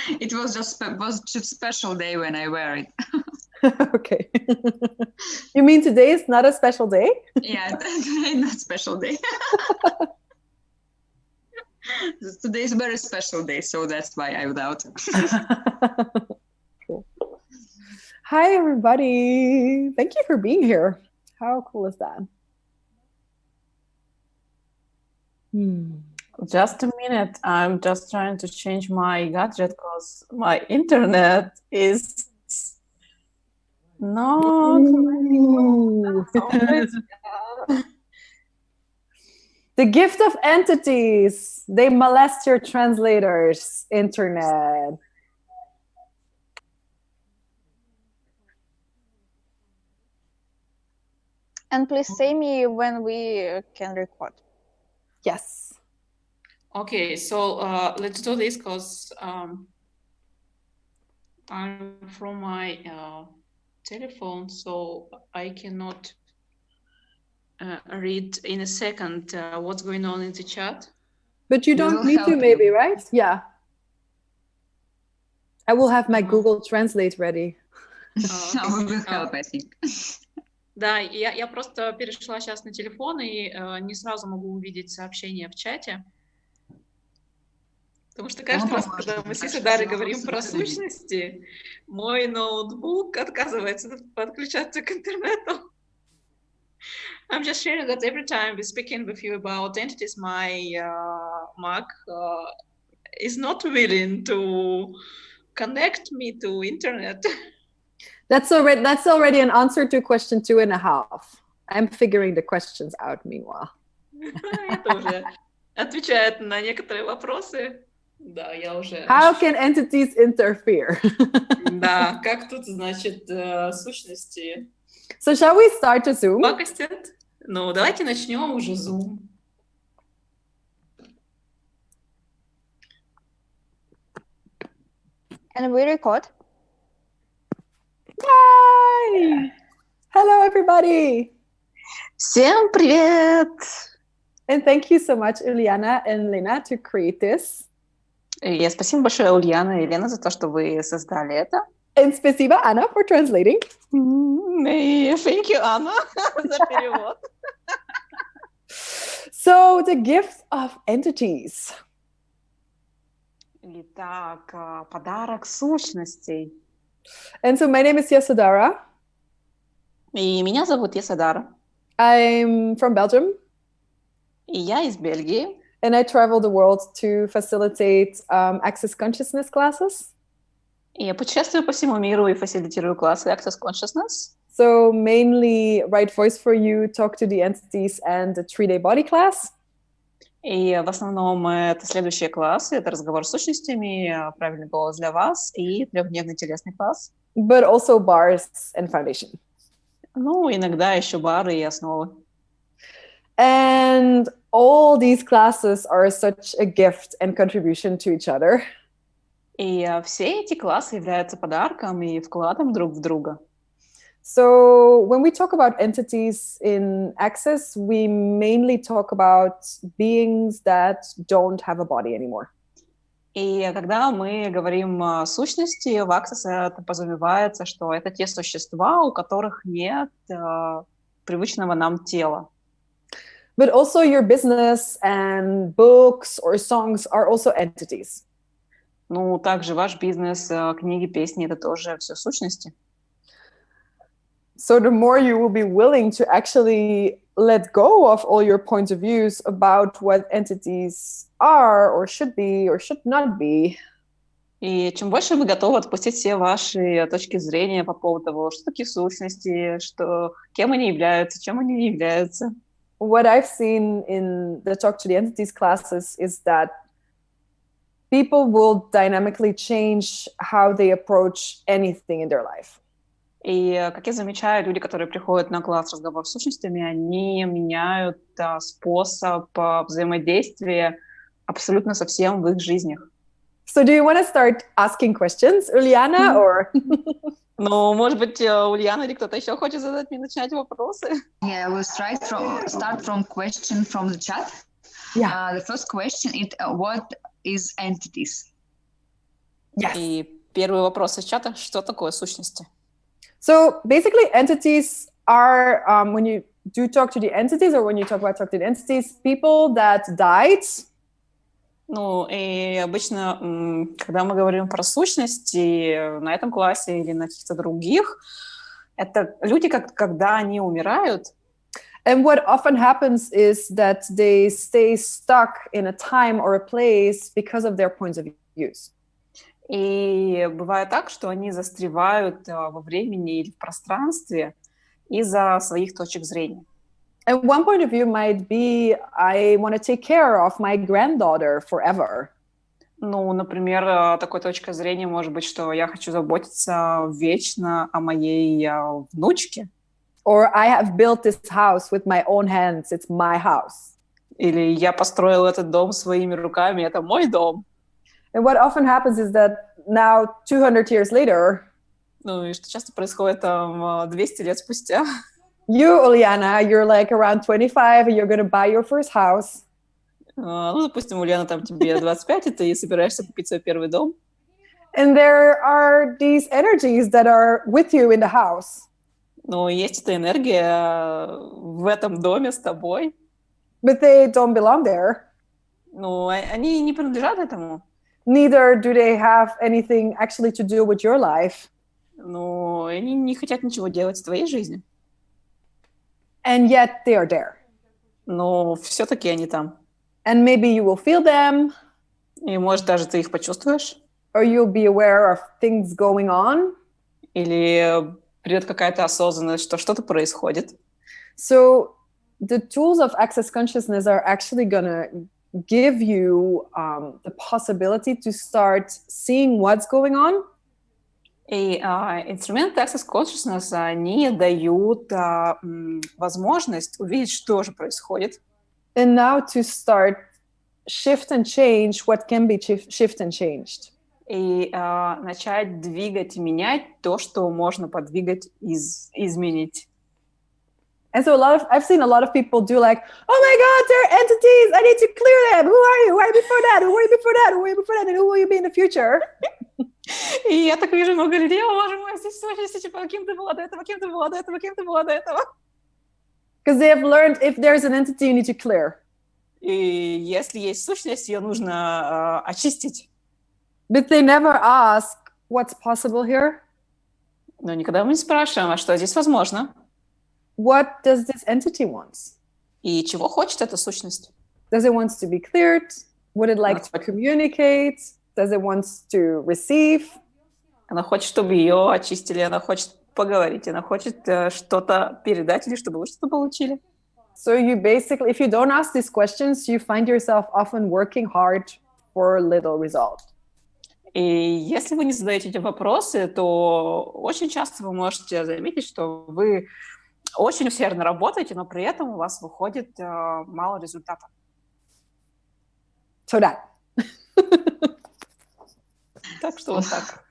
It was just special day when I wear it. Okay. You mean today is not a special day? Yeah, today not special day. Today is a very special day, so that's why I without. Cool. Hi, everybody. Thank you for being here. How cool is that? Just a minute. I'm just trying to change my gadget because my internet is not. The gift of entities. They molest your translators, internet. And please say me when we can record. Yes. Okay, so let's do this because I'm from my telephone, so I cannot read in a second what's going on in the chat. But you don't need to, maybe, right? Yeah. I will have my Google Translate ready. I will help, I think. Да, я просто перешла сейчас на телефон и не сразу могу увидеть сообщения в чате. Потому что каждый раз, когда мы с Ясодхарой говорим про сущности, мой ноутбук отказывается подключаться к интернету. I'm just sharing that every time we're speaking with you about entities, my Mac is not willing to connect me to internet. That's already an answer to question 2.5. I'm figuring the questions out meanwhile. Это уже отвечает на некоторые вопросы. Да, я уже... How can entities interfere? Да, как тут, значит, сущности... So shall we start to Zoom? Пакостят? Ну, давайте начнем уже Zoom. And we record. Yay! Hello, everybody. Всем привет! And thank you so much, Uliana and Lena, to create this. И спасибо большое, Ульяна и Лена, за то, что вы создали это. And спасибо, Anna, for translating. Thank you, Anna, за перевод. So, the gift of entities. Итак, подарок сущностей. And so my name is Ясодхара. И меня зовут Ясодхара. I'm from Belgium. И я из Бельгии. And I travel the world to facilitate Access Consciousness classes. И я путешествую по всему миру и фасилитирую классы Access Consciousness. So mainly Right Voice for You, Talk to the Entities, and the 3-day body class. И в основном это следующие классы. Это разговор с сущностями, правильный голос для вас и 3-дневный телесный класс. But also bars and foundation. Ну, иногда еще бары и основы. And all these classes are such a gift and contribution to each other. И все эти классы являются подарком и вкладом друг в друга. So when we talk about entities in Access, we mainly talk about beings that don't have a body anymore. И когда мы говорим о сущности, в Access это подразумевается, что это те существа, у которых нет привычного нам тела. But also your business and books or songs are also entities. Ну, также ваш бизнес, книги, песни — это тоже все сущности. So the more you will be willing to actually let go of all your points of views about what entities are or should be or should not be. И чем больше вы готовы отпустить все ваши точки зрения по поводу того, что такие сущности, что, кем они являются, чем они не являются. What I've seen in the Talk to the Entities classes is that people will dynamically change how they approach anything in their life. И, как я замечаю, люди, которые приходят на класс «Разговор с сущностями», они меняют способ взаимодействия абсолютно со всем в их жизнях. So do you want to start asking questions, Uliana, or? Ну, может быть, Ульяна или кто-то еще хочет задать мне, начинать вопросы? Yeah, I will start from question from the chat. Yeah. The first question is, what is entities? Yes. И первый вопрос из чата: что такое сущности? So basically, entities are, when you do talk to the entities, or when you talk to the entities, people that died. Ну, и обычно, когда мы говорим про сущности на этом классе или на каких-то других, это люди, когда они умирают. And what often happens is that they stay stuck in a time or a place because of their points of views. И бывает так, что они застревают во времени или в пространстве из-за своих точек зрения. And one point of view might be, I want to take care of my granddaughter forever. Ну, например, такой точка зрения может быть, что я хочу заботиться вечно о моей внучке. Or I have built this house with my own hands, it's my house. Или я построил этот дом своими руками, это мой дом. And what often happens is that now, 200 years later, ну и что часто происходит там 200 лет спустя, you, Uliana, you're like around 25 and you're going to buy your first house. Ну, допустим, Ульяна, там тебе 25, и ты собираешься купить свой первый дом. And there are these energies that are with you in the house. Ну, есть эта энергия в этом доме с тобой. But they don't belong there. Ну, они не принадлежат этому. Neither do they have anything actually to do with your life. Ну, они не хотят ничего делать с твоей жизнью. And yet they are there. Но все-таки они там. And maybe you will feel them. И, может, даже ты их почувствуешь. Or you'll be aware of things going on. Или придет какая-то осознанность, что что-то происходит. So the tools of access consciousness are actually going to give you the possibility to start seeing what's going on. И инструменты Access Consciousness, они дают возможность увидеть, что же происходит. And now to start shift and change what can be shift and changed. И начать двигать и менять то, что можно подвигать, изменить. And so I've seen a lot of people do like, oh my God, they're entities. I need to clear them. Who are you? Who are you before that? Who are you before that? Who are you before that? And who will you be in the future? И я так вижу много людей, о, боже мой, здесь сущности, типа, кем ты была до этого, кем ты была до этого, кем ты была до этого. Because they have learned if there's an entity you need to clear. И если есть сущность, ее нужно очистить. But they never ask what's possible here. Но никогда мы не спрашиваем, а что здесь возможно? What does this entity want? И чего хочет эта сущность? Does it want to be cleared? Would it like to communicate? Does it want to receive? Она хочет, чтобы ее очистили, она хочет поговорить, она хочет что-то передать или чтобы вы что-то получили. So you basically, if you don't ask these questions, you find yourself often working hard for little result. И если вы не задаете эти вопросы, то очень часто вы можете заметить, что вы очень усердно работаете, но при этом у вас выходит мало результата. So that. Так что вот так.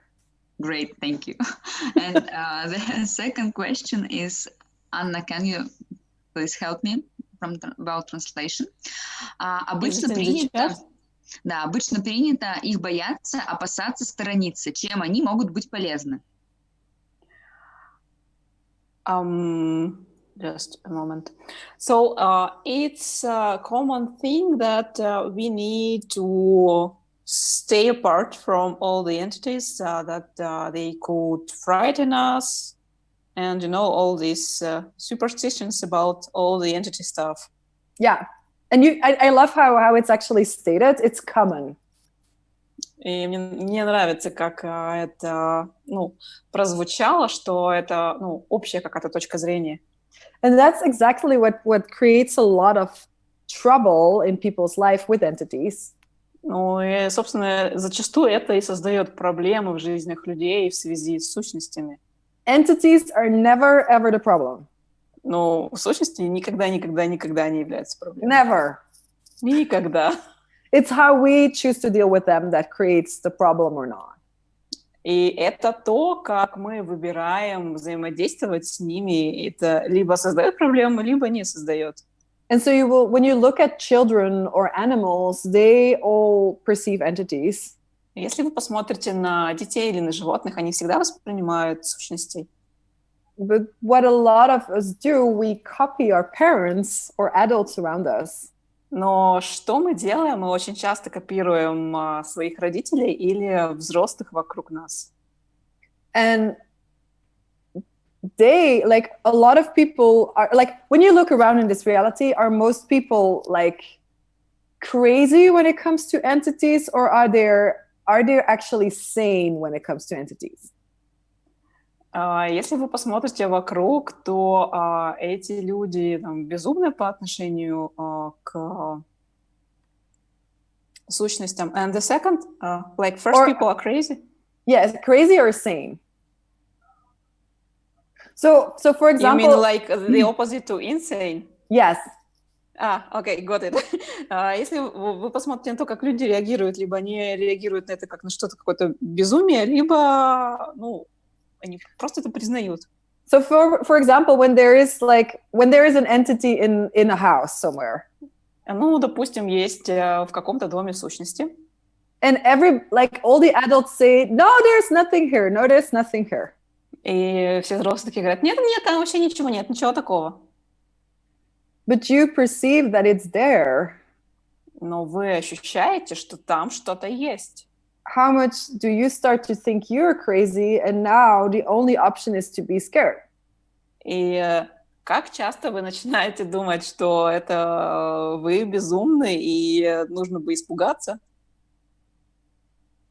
Great, thank you. And the second question is, Anna, can you please help me about translation? Обычно принято их бояться, опасаться, сторониться. Чем они могут быть полезны? Just a moment. So it's a common thing that we need to stay apart from all the entities that they could frighten us, and you know, all these superstitions about all the entity stuff. Yeah, and I love how it's actually stated. It's common. И мне нравится, как это прозвучало, что это общая какая-то точка зрения. And that's exactly what creates a lot of trouble in people's life with entities. Ну и, собственно, зачастую это и создает проблемы в жизнях людей в связи с сущностями. Entities are never ever the problem. Но сущности никогда не являются проблемой. Never. Никогда. It's how we choose to deal with them that creates the problem or not. И это то, как мы выбираем взаимодействовать с ними. Это либо создает проблему, либо не создает. And so when you look at children or animals, they all perceive entities. Если вы посмотрите на детей или на животных, они всегда воспринимают сущностей. But what a lot of us do, we copy our parents or adults around us. Но что мы делаем? Мы очень часто копируем своих родителей или взрослых вокруг нас. And they, like, a lot of people are, like, when you look around in this reality, are most people like crazy when it comes to entities, or are they actually sane when it comes to entities? Если вы посмотрите вокруг, то эти люди там, безумны по отношению к сущностям. And the second, like first people are crazy. Yes, crazy or sane. So for example, you mean like the opposite to insane? Yes. Okay, got it. Если вы посмотрите на то, как люди реагируют, либо они реагируют на это как на что-то, какое-то безумие, либо, ну, они просто это признают. So for example, when there is an entity in a house somewhere. Ну, допустим, есть в каком-то доме сущности. And all the adults say, no, there's nothing here. No, there's nothing here. И все взрослые такие говорят, нет, там вообще ничего нет, ничего такого. But you perceive that it's there. Но вы ощущаете, что там что-то есть. How much do you start to think you're crazy, and now the only option is to be scared? И как часто вы начинаете думать, что это вы безумны и нужно бы испугаться?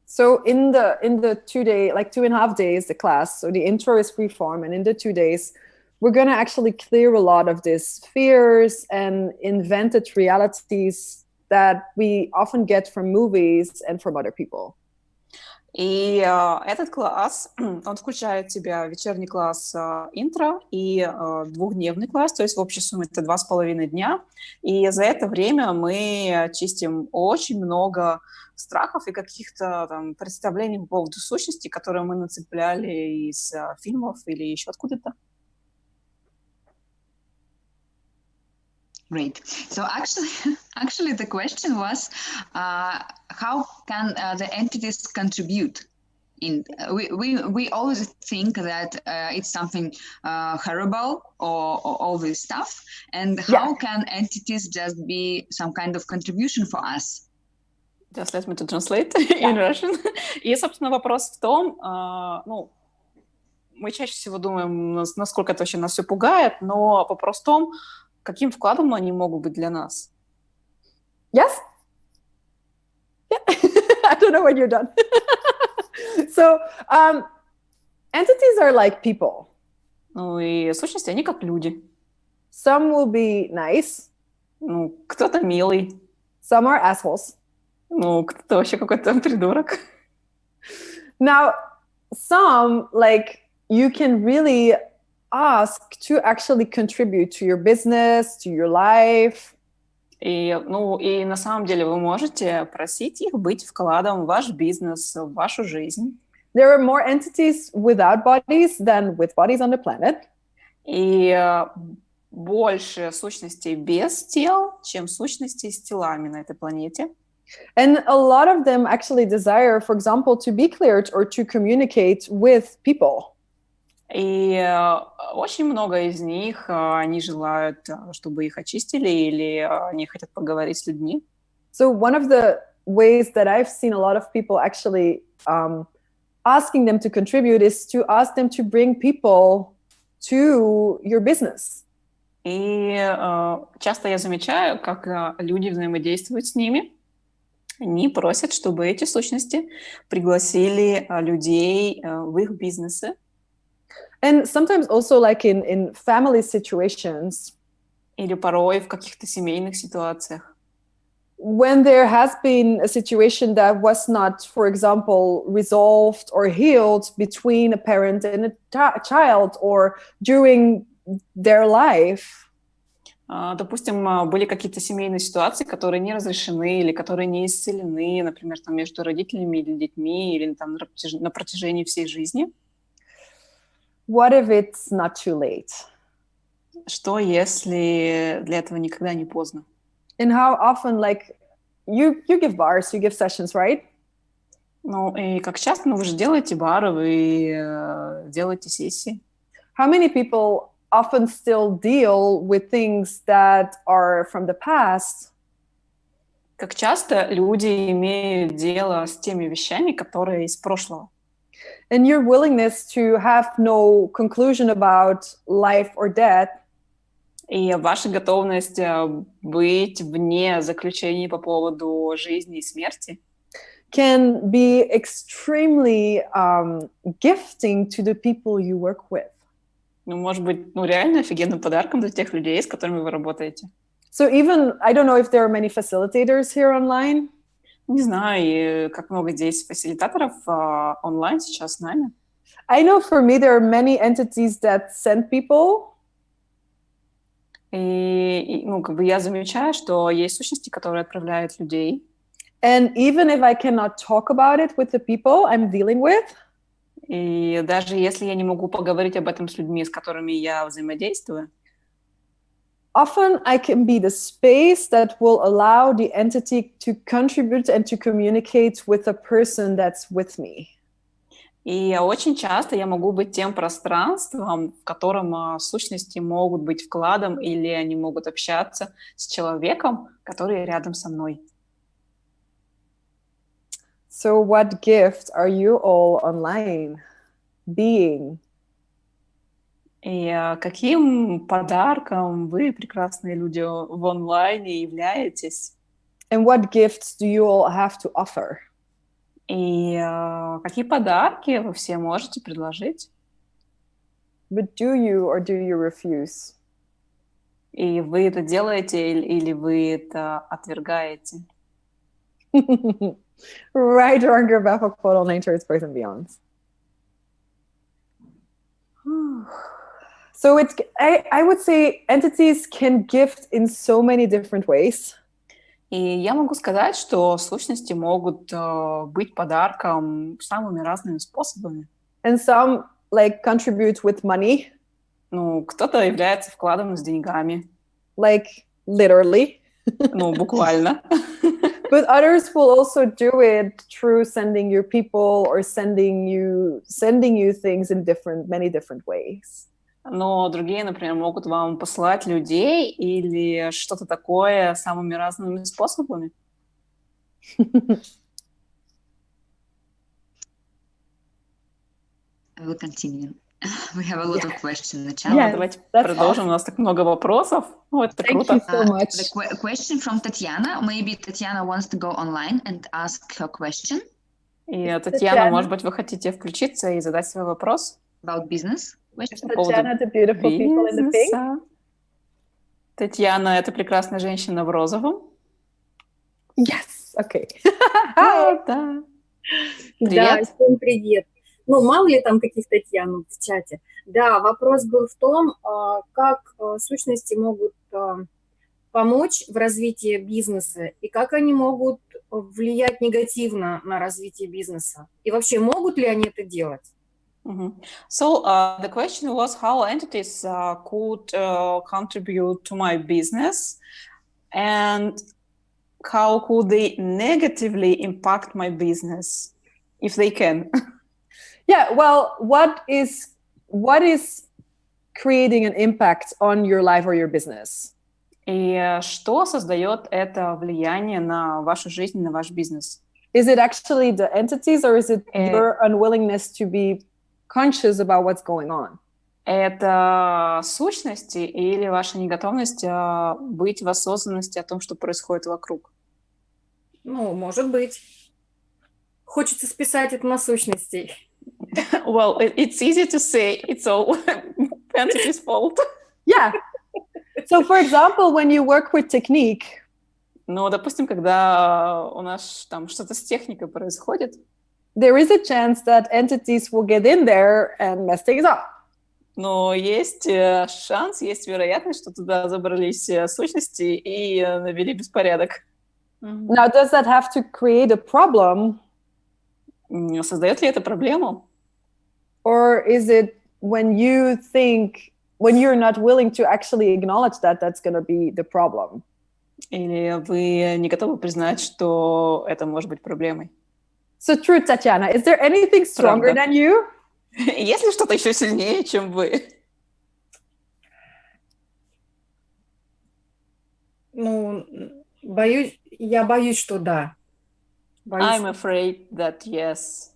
So in the 2-day, like 2.5 days, the class, so the intro is free form, and in the 2 days, we're going to actually clear a lot of these fears and invented realities that we often get from movies and from other people. И этот класс, он включает в себя вечерний класс интро и двухдневный класс, то есть в общей сумме это 2,5 дня. И за это время мы чистим очень много страхов и каких-то там представлений по поводу сущности, которые мы нацепляли из фильмов или еще откуда-то. Great. So actually, the question was, how can the entities contribute? We always think that it's something horrible or all this stuff, and how can entities just be some kind of contribution for us? Just let me to translate in Russian. И, собственно, вопрос в том, мы чаще всего думаем, насколько это вообще нас все пугает, но вопрос в том, каким вкладом они могут быть для нас? Yes? Yeah. I don't know when you're done. So, entities are like people. Ну и сущности, они как люди. Some will be nice. Ну, кто-то милый. Some are assholes. Ну, кто-то вообще какой-то придурок. Now, some, like, you can really ask to actually contribute to your business, to your life. И на самом деле вы можете просить их быть вкладом в ваш бизнес, в вашу жизнь. There are more entities without bodies than with bodies on the planet. И больше сущностей без тел, чем сущностей с телами на этой планете. And a lot of them actually desire, for example, to be cleared or to communicate with people. И очень много из них, они желают, чтобы их очистили, или они хотят поговорить с людьми. So one of the ways that I've seen a lot of people actually asking them to contribute is to ask them to bring people to your business. И часто я замечаю, как люди взаимодействуют с ними. Они просят, чтобы эти сущности пригласили людей в их бизнесы. And sometimes also like in family situations. Или порой в каких-то семейных ситуациях. When there has been a situation that was not, for example, resolved or healed between a parent and a child or during their life. Допустим, были какие-то семейные ситуации, которые не разрешены или которые не исцелены, например, там, между родителями или детьми, или там, на протяжении всей жизни. What if it's not too late? Что, если для этого никогда не поздно? And how often, like, you give bars, you give sessions, right? Ну, и как часто, вы же делаете бары, вы делаете сессии. How many people often still deal with things that are from the past? Как часто люди имеют дело с теми вещами, которые из прошлого. And your willingness to have no conclusion about life or death И ваша готовность быть вне заключений по поводу жизни и смерти can be extremely gifting to the people you work with. может быть, реально офигенным подарком для тех людей, с которыми вы работаете. So even, I don't know if there are many facilitators here online. Не знаю, как много здесь фасилитаторов онлайн сейчас с нами. I know for me there are many entities that send people. И я замечаю, что есть сущности, которые отправляют людей. And even if I cannot talk about it with the people I'm dealing with, И даже если я не могу поговорить об этом с людьми, с которыми я взаимодействую, often I can be the space that will allow the entity to contribute and to communicate with the person that's with me. и очень часто я могу быть тем пространством, в котором сущности могут быть вкладом, или они могут общаться с человеком, который рядом со мной. So what gift are you all online being? И каким подарком вы, прекрасные люди, в онлайне являетесь? And what gifts do you all have to offer? И какие подарки вы все можете предложить? But do you or do you refuse? И вы это делаете или вы это отвергаете? Right or wrong, back photo, nature, it's birth and beyond. So it's, I would say entities can gift in so many different ways. И я могу сказать, что сущности могут быть подарком самыми разными способами. And some like contribute with money. Кто-то является вкладом с деньгами. Like literally. Буквально. But others will also do it through sending you people or sending you things in many different ways. Но другие, например, могут вам послать людей или что-то такое самыми разными способами. I will continue. We have a lot of questions in the chat. Yes, Давайте продолжим. awesome. У нас так много вопросов. Это Thank круто. you so much. The question from Tatiana. Maybe Tatiana wants to go online and ask her question. И, Татьяна, может быть, вы хотите включиться и задать свой вопрос? About business. Tatiana, the beautiful people in the pink. Татьяна, это прекрасная женщина в розовом. Yes, okay. Да. Да, всем привет. Мало ли там каких Татьян в чате. Да, вопрос был в том, как сущности могут помочь в развитии бизнеса и как они могут влиять негативно на развитие бизнеса. И вообще, могут ли они это делать? So the question was how entities could contribute to my business and how could they negatively impact my business if they can. Yeah, well, what is creating an impact on your life or your business? И что создает это влияние на вашу жизнь, на ваш бизнес? Is it actually the entities or is it your unwillingness to be conscious about what's going on? Это сущности или ваша неготовность быть в осознанности о том, что происходит вокруг? Может быть. Хочется списать это на сущностей. Well, it's easy to say it's all entity's fault. Yeah. So, for example, when you work with technique, допустим, когда у нас там что-то с техникой происходит, there is a chance that entities will get in there and mess things up. Но есть шанс, есть вероятность, что туда забрались сущности и навели беспорядок. Now, does that have to create a problem? Создает ли это проблему? Or is it when you're not willing to actually acknowledge that that's going to be the problem? Или вы не готовы признать, что это может быть проблемой? So true, Tatiana. Is there anything stronger Правда. than you? Есть ли что-то еще сильнее, чем вы? Ну, я боюсь, что да. Боюсь, I'm afraid that yes.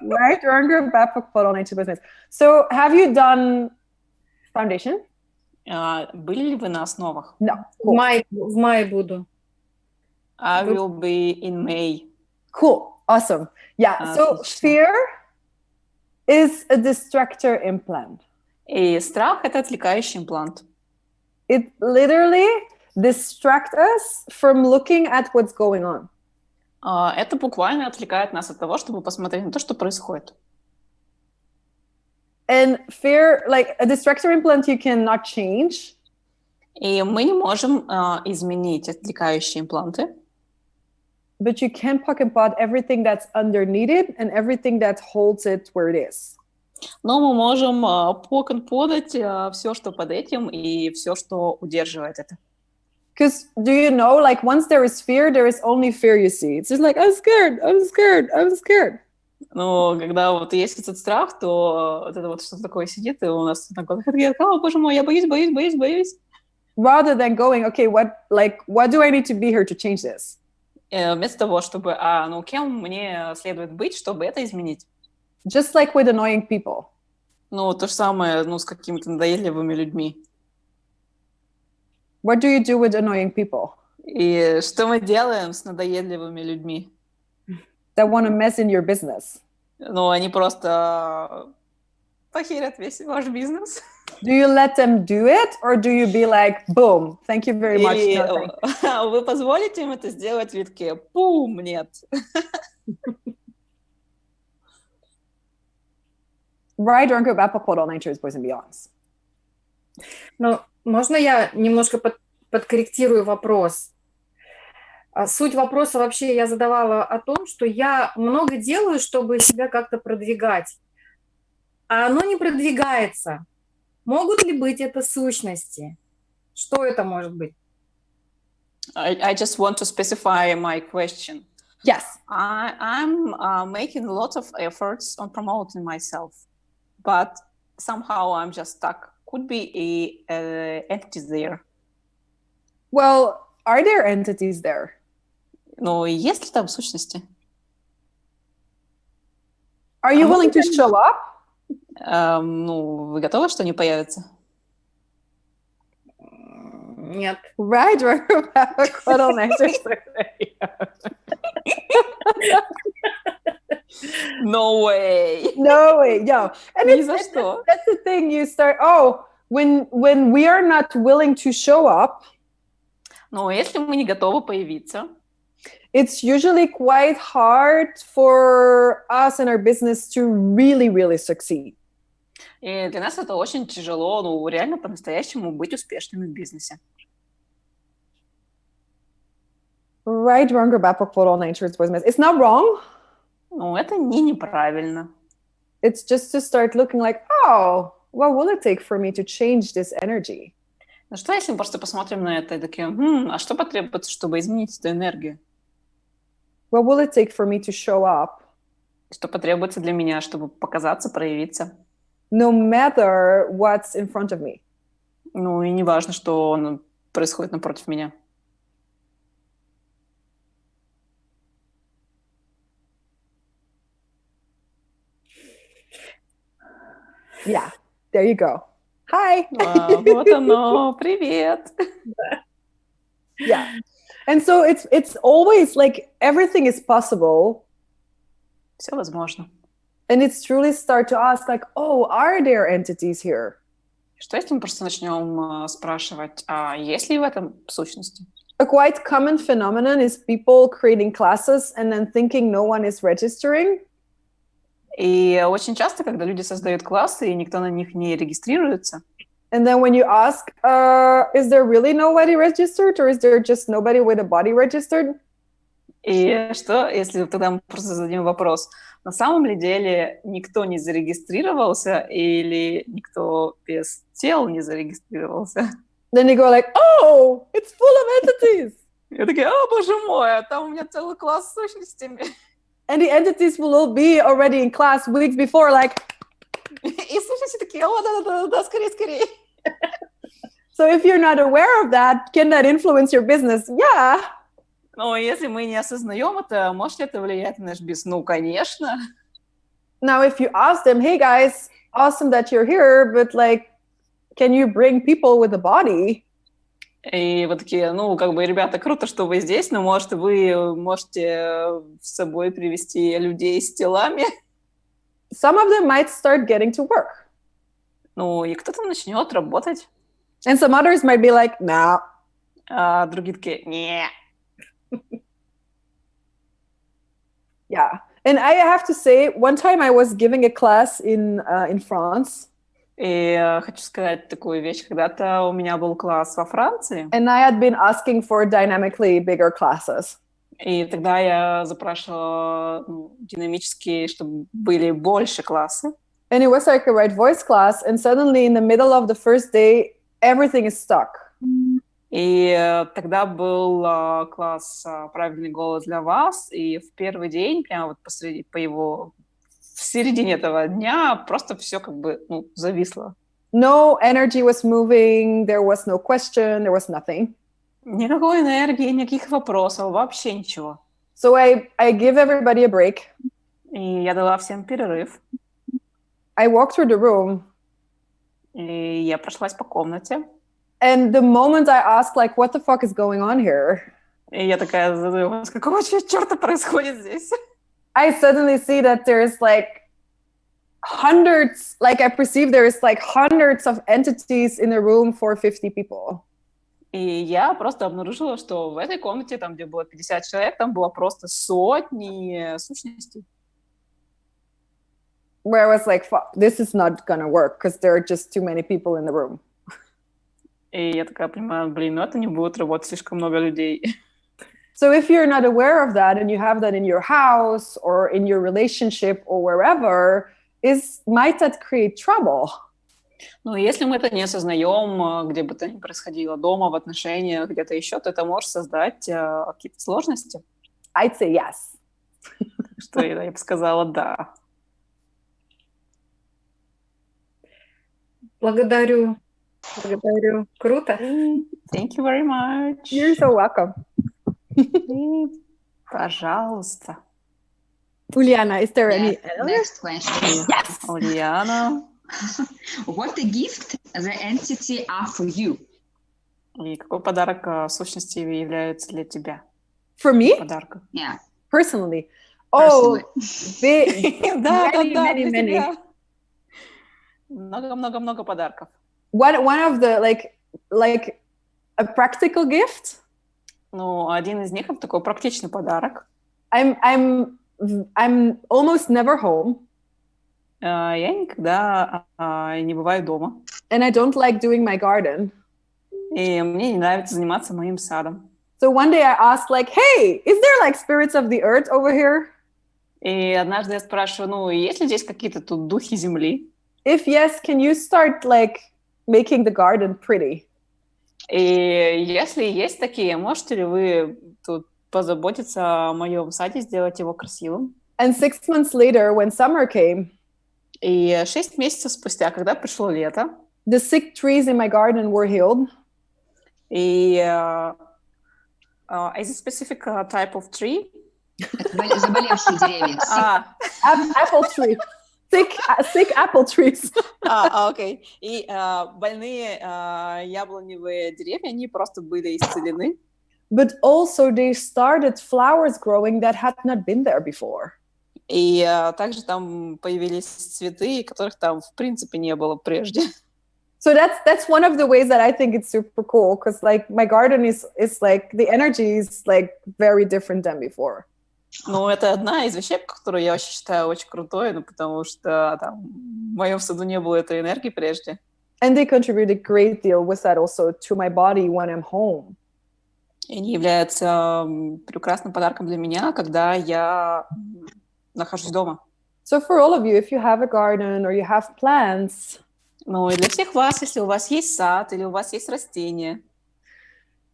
Right, wrong or bad for photo nature business. So, have you done foundation? Были ли вы на основах? No. в мае буду. I will be in May. Cool. Awesome. Yeah. So, Отлично. fear is a distractor implant. И страх — это отвлекающий имплант. It literally distracts us from looking at what's going on. Это буквально отвлекает нас от того, чтобы посмотреть на то, что происходит. And fear, like a distractor implant, you cannot change. И мы не можем изменить отвлекающие импланты, But you can poke and pod everything that's underneath it and everything that holds it where it is. но мы можем подать все, что под этим, и все, что удерживает это. Because do you know, like once there is only fear you see. It's just like, I'm scared, I'm scared, I'm scared. Но когда вот есть этот страх, то вот это вот что-то такое сидит, и у нас такое, о, боже мой, я боюсь, боюсь, боюсь, боюсь. Rather than going, okay, what do I need to be here to change this? Вместо того, чтобы, кем мне следует быть, чтобы это изменить. Just like with annoying people. Ну, то же самое, с какими-то надоедливыми людьми. What do you do with annoying people? И что мы делаем с надоедливыми людьми? That want to mess in your business. Ну, они просто похерят весь ваш бизнес. Do you let them do it, or do you be like, boom, thank you very much? Или No, thank вы позволите им это сделать в витке? Пум, нет. Right, wrong, or bad for all natures, boys and beyonds. Ну, можно я немножко подкорректирую вопрос? Суть вопроса вообще я задавала о том, что я много делаю, чтобы себя как-то продвигать, а оно не продвигается. Могут ли быть это сущности? Что это может быть? I just want to specify my question. Yes. I'm making a lot of efforts on promoting myself, but somehow I'm just stuck. Could be a entities there. Well, are there entities there? Но есть ли там сущности? Are you willing to show up? Вы готовы, что они появятся? Нет. Right, what all natures. No way. No way, yo. And Ни за что. that's the thing. You start. When we are not willing to show up, Но если мы не готовы появиться, it's usually quite hard for us and our business to really, really succeed. и для нас это очень тяжело, реально по-настоящему быть успешными в бизнесе. Right, wrong, or bad for all natures, boys and men. It's not wrong. Это неправильно. It's just to start looking like, oh, what will it take for me to change this energy? Ну что, если мы просто посмотрим на это и такие, а что потребуется, чтобы изменить эту энергию? What will it take for me to show up? Что потребуется для меня, чтобы показаться, проявиться? No matter what's in front of me. И не важно, что происходит напротив меня. Yeah, there you go. Hi. Вот оно, привет. Yeah. And so it's always like everything is possible. Все возможно. And it's truly start to ask like, oh, are there entities here? Что если мы просто начнем спрашивать, есть ли в этом сущности? A quite common phenomenon is people creating classes and then thinking no one is registering. И очень часто, когда люди создают классы, и никто на них не регистрируется, And then when you ask, is there really nobody registered, or is there just nobody with a body registered? и что, если тогда мы просто зададим вопрос, на самом ли деле никто не зарегистрировался или никто без тел не зарегистрировался? Then they go like, oh, it's full of entities. Я такая, о, боже мой, а там у меня целый класс с сущностями. And the entities will all be already in class weeks before, like... И сущности такие, о, да, скорее, скорее. So if you're not aware of that, can that influence your business? Yeah. Но если мы не осознаем это, может ли это влиять на наш бизнес? Ну, конечно. Now, if you ask them, hey guys, awesome that you're here, but like, can you bring people with a body? И вот такие, ну, как бы, ребята, круто, что вы здесь, но, может, вы можете с собой привести людей с телами. Some of them might start getting to work. Ну, и кто-то начнет работать. And some others might be like, no. А другие такие, не. Yeah. And I have to say, one time I was giving a class in France. И хочу сказать такую вещь. Когда-то у меня был класс во Франции. And I had been asking for dynamically bigger classes. И тогда я запрашивала динамические, чтобы были больше классы. And it was like a right voice class. And suddenly in the middle of the first day, everything is stuck. И тогда был класс «Правильный голос для вас», и в первый день, прямо вот в середине этого дня, просто все как бы зависло. No energy was moving, there was no question, there was nothing. Никакой энергии, никаких вопросов, вообще ничего. So I give everybody a break. И я дала всем перерыв. I walked through the room. И я прошлась по комнате. And the moment I asked, like, what the fuck is going on here? И я такая задаю вопрос, какого черта происходит здесь? I suddenly see that there's like hundreds, like I perceive there's like hundreds of entities in a room for 50 people. И я просто обнаружила, что в этой комнате, там, где было 50 человек, там было просто сотни сущностей. Where I was like, fuck, this is not gonna work because there are just too many people in the room. И я такая понимаю, блин, ну это не будет работать, слишком много людей. So if you're not aware of that and you have that in your house or in your relationship or wherever, might that create trouble? Ну, если мы это не осознаем, где бы то ни происходило, дома, в отношениях, где-то еще, то это может создать какие-то сложности. I'd say yes. Что я бы сказала да. Благодарю. Круто. Thank you very much. You're so welcome. Пожалуйста. Ульяна, is there any next question? Yes. Ульяна. What a gift the entity are for you? И какой подарок сущности является для тебя? For me? Подарок. Yeah. Personally. Oh, big. many. Много подарков. One of the like a practical gift. Ну, один из них это такой практичный подарок. I'm almost never home. Я никогда не бываю дома. And I don't like doing my garden. И мне не нравится заниматься моим садом. So one day I asked, like, hey, is there like spirits of the earth over here? И однажды я спрашиваю, ну, есть ли здесь какие-то тут духи земли? If yes, can you start like making the garden pretty? И если есть такие, можете ли вы тут позаботиться о моем саде, сделать его красивым? And 6 months later, when summer came, и 6 месяцев спустя, когда пришло лето, the sick trees in my garden were healed. И is a specific type of tree? Это заболевшие деревья. Apple tree. Sick apple trees. Окей. И больные яблоневые деревья, они просто были исцелены. But also they started flowers growing that had not been there before. И также там появились цветы, которых там в принципе не было прежде. So that's one of the ways that I think it's super cool, because like my garden is like the energy is like very different than before. Ну, это одна из вещей, которую я очень считаю очень крутой, ну, потому что там в моем саду не было этой энергии прежде. And they contribute a great deal with that also to my body when I'm home. И они являются прекрасным подарком для меня, когда я нахожусь дома. So for all of you, if you have a garden or you have plants, Ну и для всех вас, если у вас есть сад или у вас есть растения,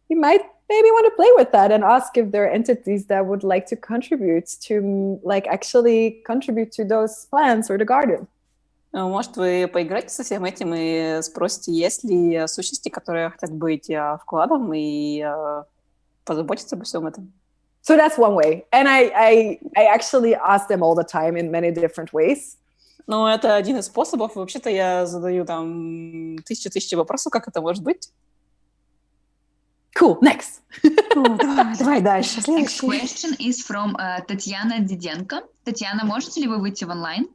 you might maybe want to play with that and ask if there are entities that would like to contribute to, like, actually contribute to those plants or the garden. может, вы поиграете со всем этим и спросите, есть ли сущности, которые хотят быть вкладом и позаботиться обо всем этом. So that's one way. And I actually ask them all the time in many different ways. Ну, это один из способов. Вообще-то я задаю там тысячи вопросов, как это может быть. Cool, next. Давай дальше. Next question is from Татьяна Диденко. Татьяна, можете ли вы выйти в онлайн?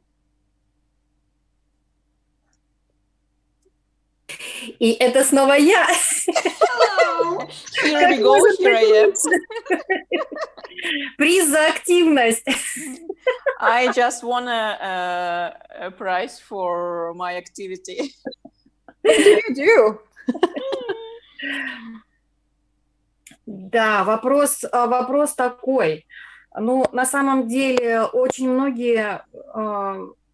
И это снова я. Here we go, here I am. Приз за активность. I just won a prize for my activity. What do you do? Да, вопрос такой. Ну, на самом деле, очень многие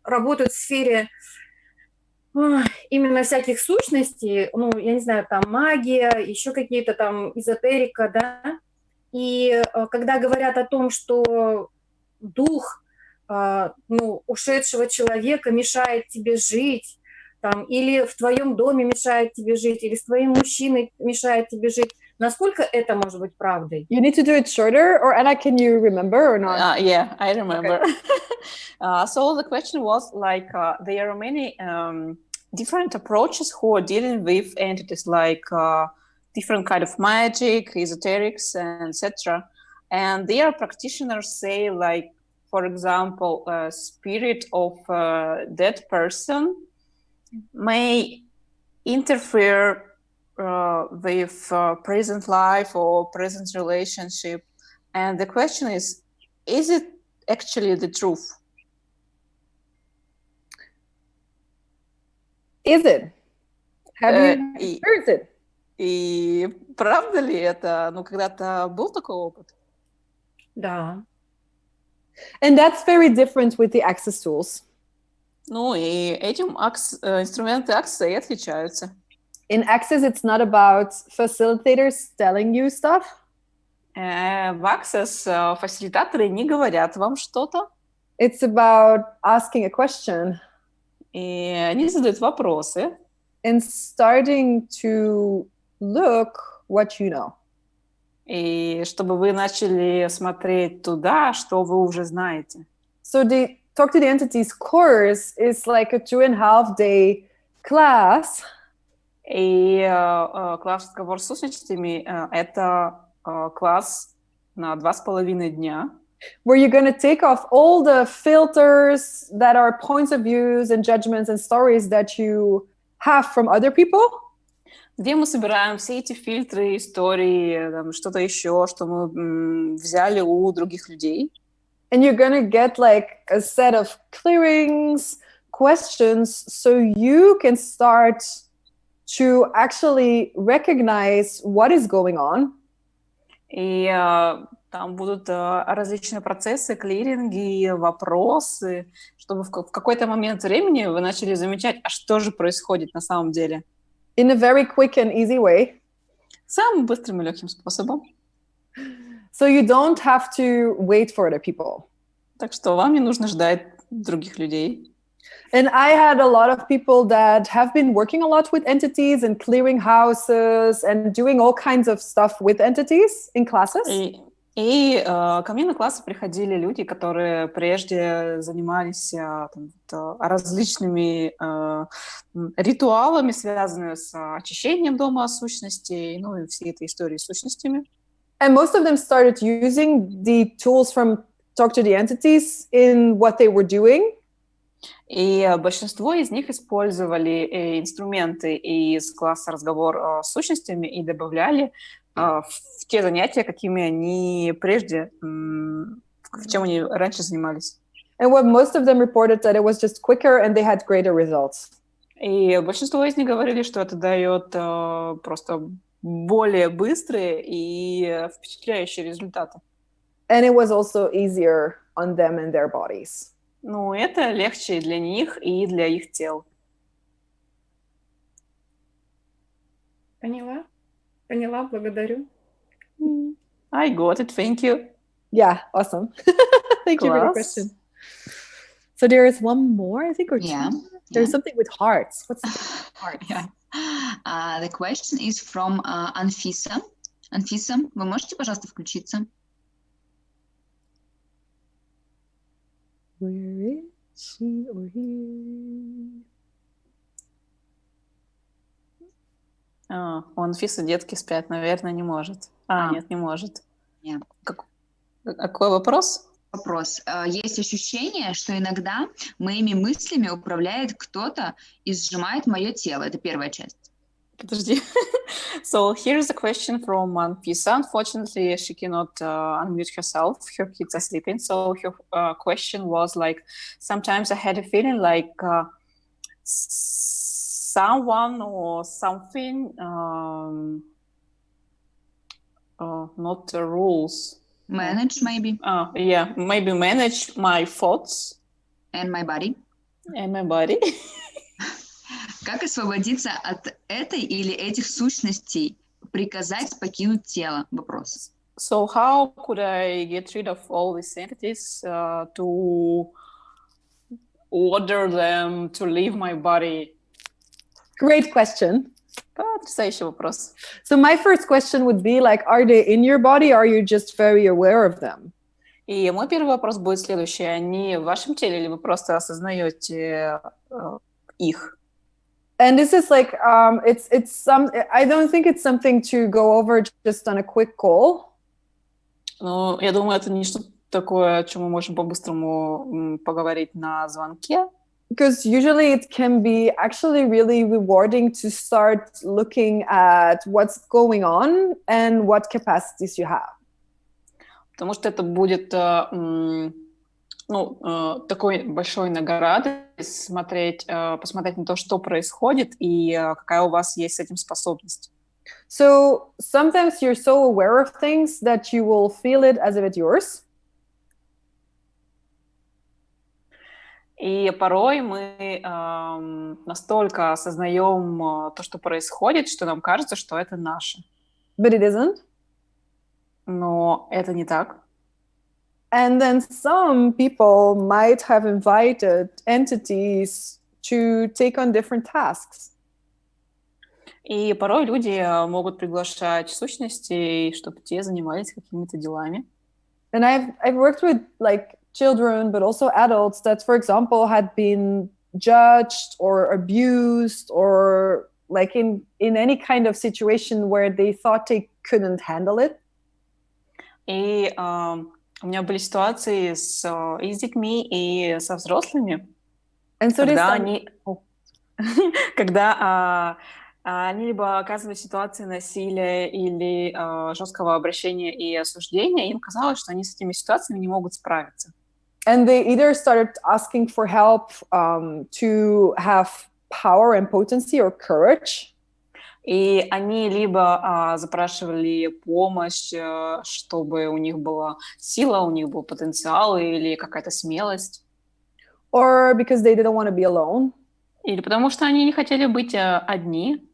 работают в сфере именно всяких сущностей, ну, я не знаю, там магия, еще какие-то там эзотерика, да, и когда говорят о том, что дух, ну, ушедшего человека мешает тебе жить, там, или в твоем доме мешает тебе жить, или с твоим мужчиной мешает тебе жить, насколько это может быть правдой? You need to do it shorter, or Anna, can you remember or not? Yeah, I remember. Okay. So the question was like, there are many different approaches who are dealing with entities like different kind of magic, esoterics, and etc. And their practitioners say, like, for example, a spirit of a dead person may interfere with present life or present relationship. And the question is it actually the truth? Is it? Have you experienced it? И правда ли это? Ну, когда-то был такой опыт? Да. And that's very different with the access tools. Ну, и этим инструменты акции отличаются. In Access, it's not about facilitators telling you stuff. В Access фасилитаторы не говорят вам что-то. It's about asking a question. И они задают вопросы. And starting to look what you know. И чтобы вы начали смотреть туда, что вы уже знаете. So the Talk to the Entities course is like a 2.5-day class. И класс «Разговор с сущностями» — это класс на 2,5 дня. Where you're going to take off all the filters that are points of views and judgments and stories that you have from other people. Где мы собираем все эти фильтры, истории, там, что-то еще, что мы взяли у других людей. And you're going to get like a set of clearings, questions, so you can start to actually recognize what is going on. И там будут различные процессы, клиринги, вопросы, чтобы в какой-то момент времени вы начали замечать, а что же происходит на самом деле. In a very quick and easy way. Самым быстрым и легким способом. So you don't have to wait for other people. Так что вам не нужно ждать других людей. And I had a lot of people that have been working a lot with entities and clearing houses and doing all kinds of stuff with entities in classes. И ко мне на классы приходили люди, которые прежде занимались различными ритуалами, связанными с очищением дома сущностей, ну и всей этой истории с сущностями. And most of them started using the tools from Talk to the Entities in what they were doing. И большинство из них использовали инструменты из класса «Разговор с сущностями» и добавляли в те занятия, какими они прежде, чем они раньше занимались. And what most of them reported that it was just quicker and they had greater results. И большинство из них говорили, что это дает просто более быстрые и впечатляющие результаты. And it was also easier on them and their bodies. Ну, это легче для них и для их тел. Поняла, благодарю. I got it, thank you. Yeah, awesome. Thank you for the question. So there is one more, I think, or two. There's something with hearts. What's the hearts? The question is from Anfisa. Анфиса, вы можете, пожалуйста, включиться? Where is she or he? У Анфисы детки спят, наверное, не может. Нет, не может. Нет. Какой вопрос? Вопрос. Есть ощущение, что иногда моими мыслями управляет кто-то и сжимает мое тело. Это первая часть. Подожди. So here's a question from Anfisa. Unfortunately, she cannot unmute herself. Her kids are sleeping. So her question was like, sometimes I had a feeling like someone or something, not the rules. Manage, maybe. Yeah, maybe manage my thoughts. And my body. And my body. Как освободиться от этой или этих сущностей, приказать покинуть тело? Вопрос. So how could I get rid of all these entities to order them to leave my body? Great question. Потрясающий вопрос. So my first question would be like, are they in your body or are you just very aware of them? И мой первый вопрос будет следующий. Они в вашем теле или вы просто осознаете их? And this is like, I don't think it's something to go over just on a quick call. Ну, я думаю, это не что-то такое, о чем мы можем по-быстрому поговорить на звонке. Because usually it can be actually really rewarding to start looking at what's going on and what capacities you have. Потому что это будет такой большой наградой посмотреть на то, что происходит и какая у вас есть с этим способность. So sometimes you're so aware of things that you will feel it as if it's yours. И порой мы настолько осознаем то, что происходит, что нам кажется, что это наше. But it isn't. Но это не так. And then some people might have invited entities to take on different tasks. И порой люди могут приглашать сущностей, чтобы те занимались какими-то делами. And I've worked with like children, but also adults that, for example, had been judged or abused or like in any kind of situation where they thought they couldn't handle it. И у меня были ситуации и с детьми, и со взрослыми, And so когда они либо оказывались в ситуации насилия или жесткого обращения и осуждения, им казалось, что они с этими ситуациями не могут справиться. And they either started asking for help to have power and potency or courage. И они либо запрашивали помощь, чтобы у них была сила, у них был потенциал или какая-то смелость. Or because they didn't want to be alone. Или потому что они не хотели быть одни.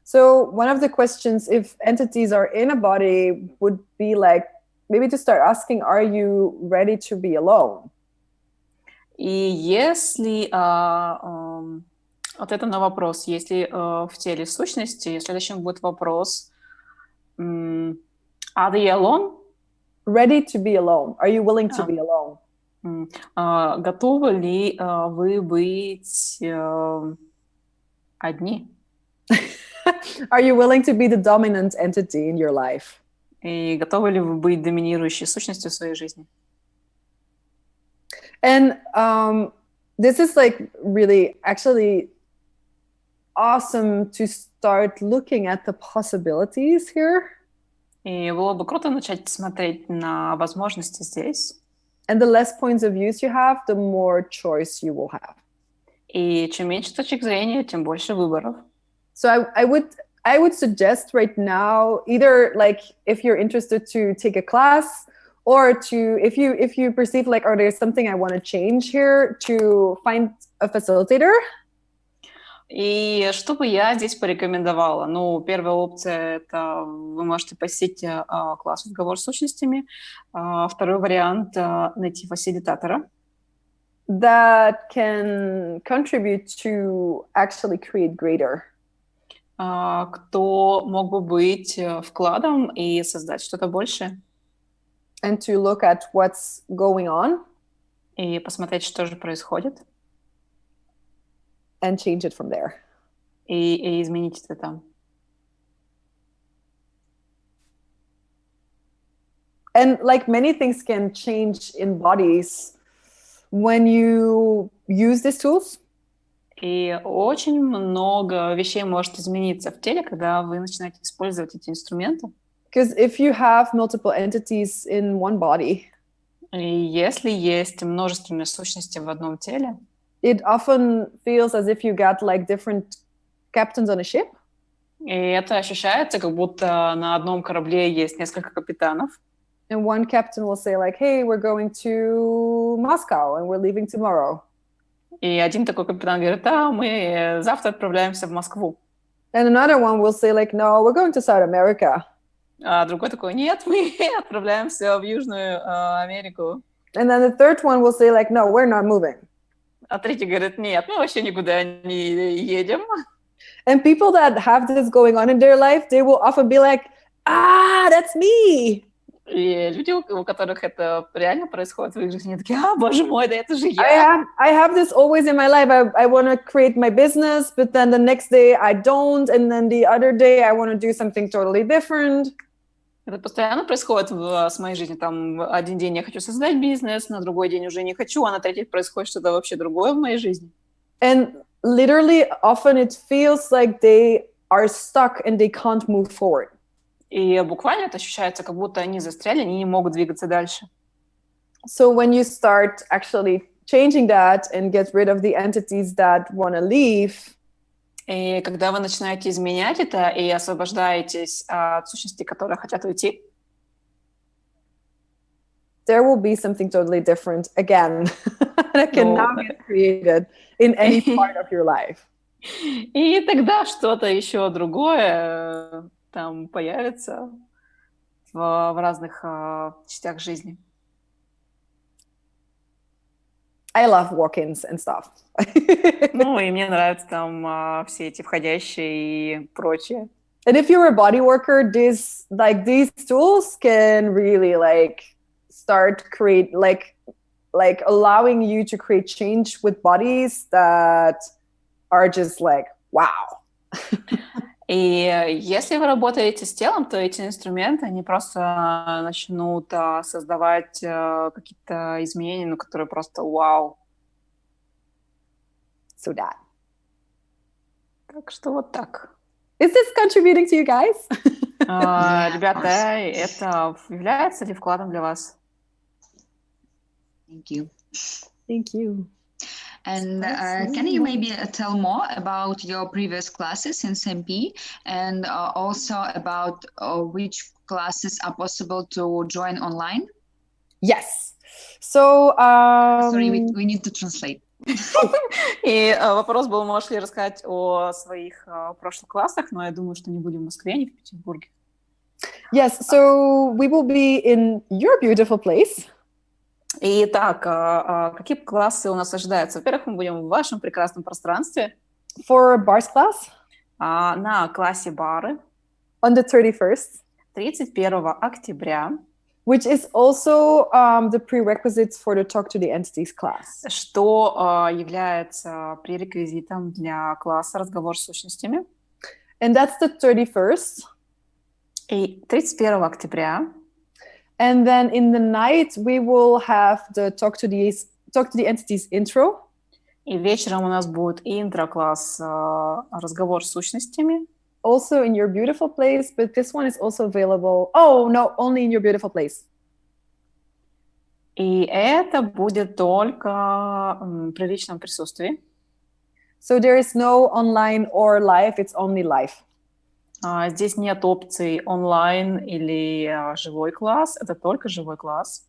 So one of the questions, if entities are in a body, would be like, maybe to start asking, are you ready to be alone? И если ответом на вопрос, если в теле сущности, следующим будет вопрос, are they alone? Ready to be alone. Are you willing to be alone? Готовы ли вы быть одни? Are you willing to be the dominant entity in your life? И готовы ли вы быть доминирующей сущностью в своей жизни? And this is like really actually awesome to start looking at the possibilities here. И было бы круто начать смотреть на возможности здесь. And the less points of views you have, the more choice you will have. И чем меньше точек зрения, тем больше выборов. So I would suggest right now, either like if you're interested to take a class, or to if you perceive like, oh, there's something I want to change here, to find a facilitator. И что бы я здесь порекомендовала? Ну, первая опция – это вы можете посетить класс «Разговор с сущностями». Второй вариант – найти фасилитатора. That can contribute to actually create greater. Кто мог бы быть вкладом и создать что-то большее. And to look at what's going on. И посмотреть, что же происходит. And change it from there. И изменить это там. And like many things can change in bodies when you use these tools. И очень много вещей может измениться в теле, когда вы начинаете использовать эти инструменты. Because if you have multiple entities in one body, и если есть множественные сущности в одном теле, it often feels as if you got like different captains on a ship. И это ощущается, как будто на одном корабле есть несколько капитанов. And one captain will say like, hey, we're going to Moscow and we're leaving tomorrow. И один такой капитан говорит, да, мы завтра отправляемся в Москву. And another one will say like, no, we're going to South America. А другой такой, нет, мы отправляемся в Южную Америку. And then the third one will say like, no, we're not moving. А третий говорит, нет, мы вообще никуда не едем. And people that have this going on in their life, they will often be like, that's me. И люди, у которых это реально происходит в их жизни, такие, боже мой, да это же я. I have this always in my life. I want to create my business, but then the next day I don't, and then the other day I want to do something totally different. Это постоянно происходит с моей жизнью. Там один день я хочу создать бизнес, на другой день уже не хочу, а на третий происходит что-то вообще другое в моей жизни. And literally, often it feels like they are stuck and they can't move forward. И буквально это ощущается, как будто они застряли, они не могут двигаться дальше. So when you start actually changing that and get rid of the entities that want to leave, и когда вы начинаете изменять это и освобождаетесь от сущностей, которые хотят уйти, there will be something totally different again that can now get created in any part of your life. И тогда что-то еще другое там появится в разных частях жизни. I love walk-ins and stuff. Ну, и мне нравятся там все эти входящие и прочее. And if you're a body worker, these tools can really start create like allowing you to create change with bodies that are just like, wow. И если вы работаете с телом, то эти инструменты, они просто начнут создавать какие-то изменения, ну, которые просто вау. So that. Так что вот так. Is this contributing to you guys? Ребята, это является ли вкладом для вас? Thank you. Thank you. And can you maybe tell more about your previous classes in SMP and also about which classes are possible to join online? Yes. So, sorry, we need to translate. И вопрос был, можешь ли рассказать о своих прошлых классах, но я думаю, что не будем в Москве, не в Петербурге. Yes, so we will be in your beautiful place. Итак, какие классы у нас ожидаются? Во-первых, мы будем в вашем прекрасном пространстве. For bars class. На классе бары. On the 31st. 31 октября. Which is also the prerequisites for the Talk to the Entities class. Что является пререквизитом для класса «Разговор с сущностями». And that's the 31st. И 31 октября. And then in the night we will have the Talk to the Entities intro. И вечером у нас будет интро-класс «Разговор с сущностями». Also in your beautiful place, but this one is also available. Oh, no, only in your beautiful place. И это будет только при личном присутствии. So there is no online or live, it's only live. Здесь нет опций онлайн или живой класс, это только живой класс.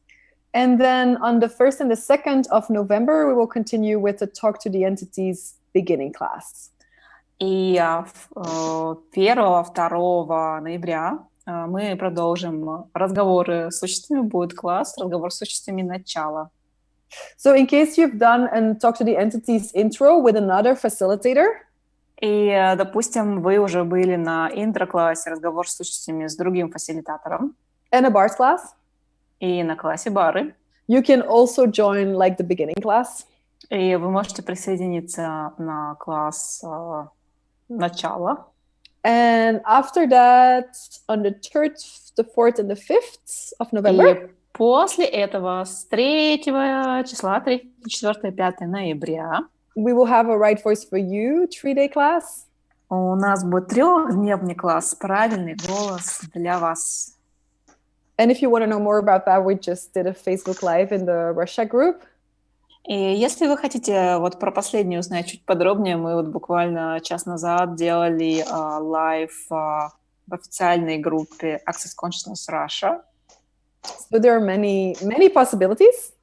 And then on the 1st and the 2nd of November, we will continue with the Talk to the Entities beginning class. И 1-2 ноября мы продолжим разговоры с сущностями, будет класс, разговор с сущностями начала. So in case you've done and talked to the entities intro with another facilitator, и, допустим, вы уже были на интро-классе разговор с сущностями с другим фасилитатором, and a bars class, и на классе бары, you can also join like the beginning class. И вы можете присоединиться на класс начала. And after that, on the 3rd, the 4th, and the 5th of November, И после этого с 3 числа, 3, 4, 5 ноября, we will have a Right Voice for You 3-day class. у нас будет 3-дневный класс «Правильный голос для вас». And if you want to know more about that, we just did a Facebook Live in the Russia group. И если вы хотите вот про последнюю узнать чуть подробнее, мы вот буквально час назад делали лайв в официальной группе Access Consciousness Russia. So there are many possibilities.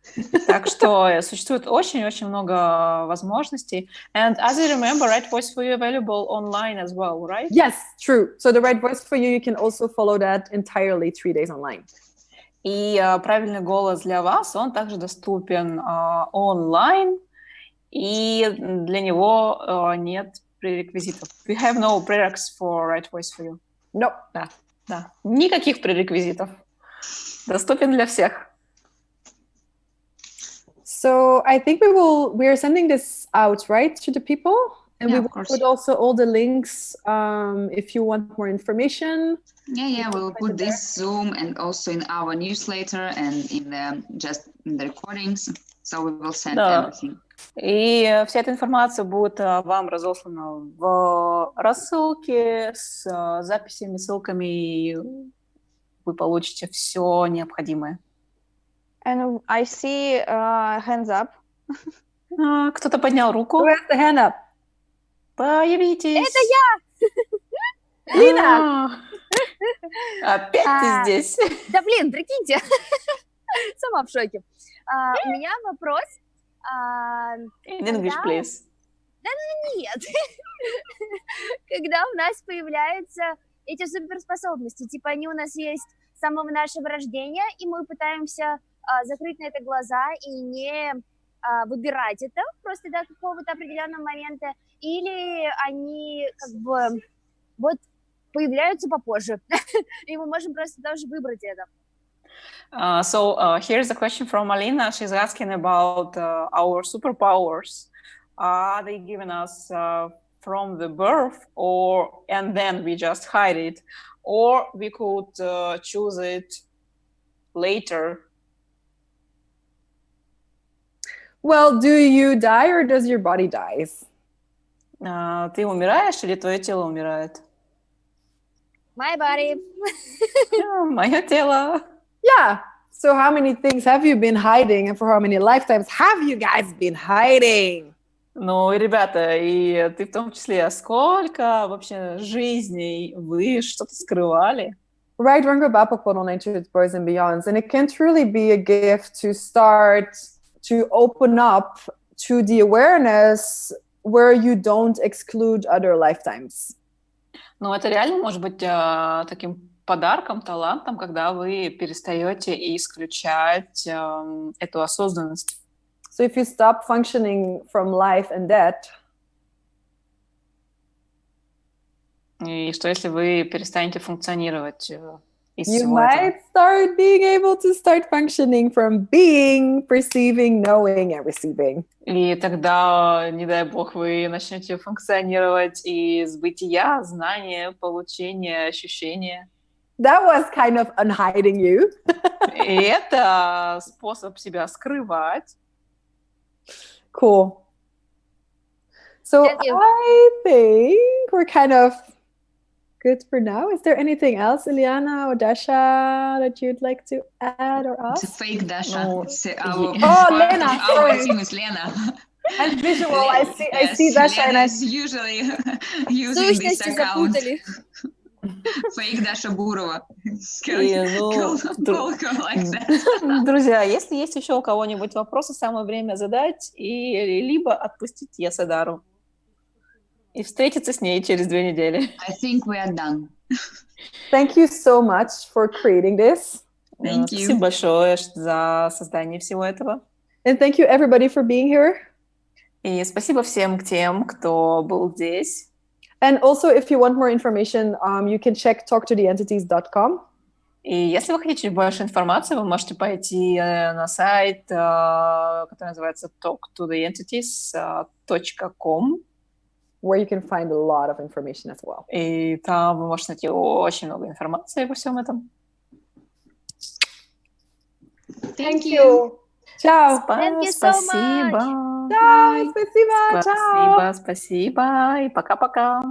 Так что существует очень-очень много возможностей. And as I remember, Right Voice for You available online as well, right? Yes, true. So the Right Voice for You can also follow that entirely 3 days online. И правильный голос для вас, он также доступен онлайн, и для него нет пререквизитов. We have no prereqs for Right Voice for You. No. Да. Никаких пререквизитов. Доступен для всех. So I think we are sending this out, right, to the people? And Yeah, we will put also all the links if you want more information. Yeah, we'll put this Zoom and also in our newsletter and in the recordings. So we will send everything. И вся эта информация будет вам разослана в рассылке с записями, ссылками, и вы получите все необходимое. And I see hands up. Кто-то поднял руку. Who has the hand up? Появитесь. Это я! Лина! Опять ты здесь. Да блин, прикиньте. Сама в шоке. У меня вопрос. In English, please. Да нет. Когда у нас появляются эти суперспособности, типа они у нас есть с самого нашего рождения, и мы пытаемся закрыть на это глаза и не выбирать это просто до какого-то определенного момента, или они как бы вот появляются попозже, и мы можем просто тоже выбрать это. So here's a question from Alina. She's asking about our superpowers. Are they given us from the birth, and then we just hide it, or we could choose it later? Well, do you die or does your body die? Ты умираешь или твое тело умирает? My body. Мое тело. Yeah. So how many things have you been hiding, and for how many lifetimes have you guys been hiding? Ну, ребята, и ты в том числе, сколько вообще жизней вы что-то скрывали? Right, boys and beyonds, and it can truly be a gift to start to open up to the awareness where you don't exclude other lifetimes. Ну, это реально может быть таким подарком, талантом, когда вы перестаете исключать эту осознанность. So if you stop functioning from life and death, и что если вы перестанете функционировать из you всего might этого? start being able to start functioning from being, perceiving, knowing, and receiving. И тогда, не дай бог, вы начнете функционировать из бытия, знания, получения, ощущения. That was kind of unhiding you. И это способ себя скрывать. Cool. So I think we're kind of good for now. Is there anything else, Ileana or Dasha, that you'd like to add or ask? It's a fake Dasha. No. It's Lena, our sorry. team is Lena. I'm visual. I Yes, see Dasha, Lena and I is usually using this account. Fake Dasha Бурова. Друзья, если есть еще у кого-нибудь вопросы, самое время задать и либо отпустить Ясодхару. И встретиться с ней через 2 недели. I think we are done. Thank you so much for creating this. Thank you. Спасибо большое за создание всего этого. And thank you everybody for being here. И спасибо всем тем, кто был здесь. And also, if you want more information, you can check talktotheentities.com. И если вы хотите больше информации, вы можете пойти на сайт, который называется talktotheentities.com. Where you can find a lot of information as well. И там вы можете найти очень много информации обо всем этом. Thank you. Ciao. Thank you so Спасибо. much. Ciao. Спасибо. Ciao. Спасибо. И пока-пока.